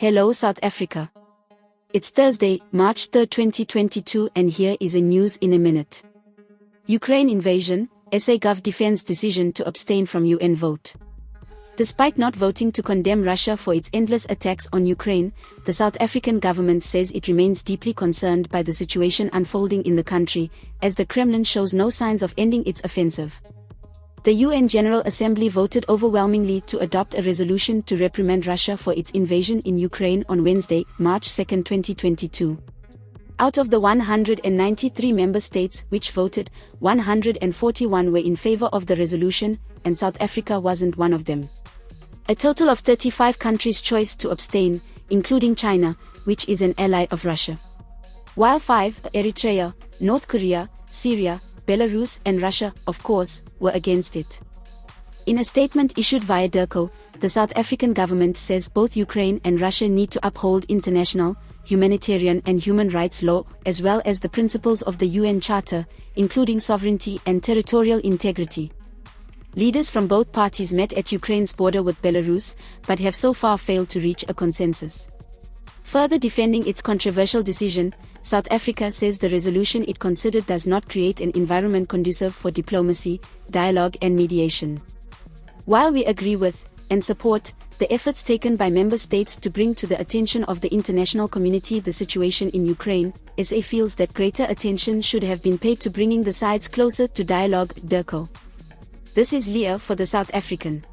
Hello South Africa. It's Thursday, March 3, 2022, and here is a news in a minute. Ukraine invasion, SA Gov defends decision to abstain from UN vote. Despite not voting to condemn Russia for its endless attacks on Ukraine, the South African government says it remains deeply concerned by the situation unfolding in the country, as the Kremlin shows no signs of ending its offensive. The UN General Assembly voted overwhelmingly to adopt a resolution to reprimand Russia for its invasion in Ukraine on Wednesday, March 2, 2022. Out of the 193 member states which voted, 141 were in favor of the resolution, and South Africa wasn't one of them. A total of 35 countries chose to abstain, including China, which is an ally of Russia. While 5, Eritrea, North Korea, Syria, Belarus and Russia, of course, were against it. In a statement issued via DIRCO, the South African government says both Ukraine and Russia need to uphold international, humanitarian and human rights law, as well as the principles of the UN Charter, including sovereignty and territorial integrity. Leaders from both parties met at Ukraine's border with Belarus, but have so far failed to reach a consensus. Further defending its controversial decision, South Africa says the resolution it considered does not create an environment conducive for diplomacy, dialogue and mediation. While we agree with, and support, the efforts taken by member states to bring to the attention of the international community the situation in Ukraine, SA feels that greater attention should have been paid to bringing the sides closer to dialogue. DIRCO. This is Leah for the South African.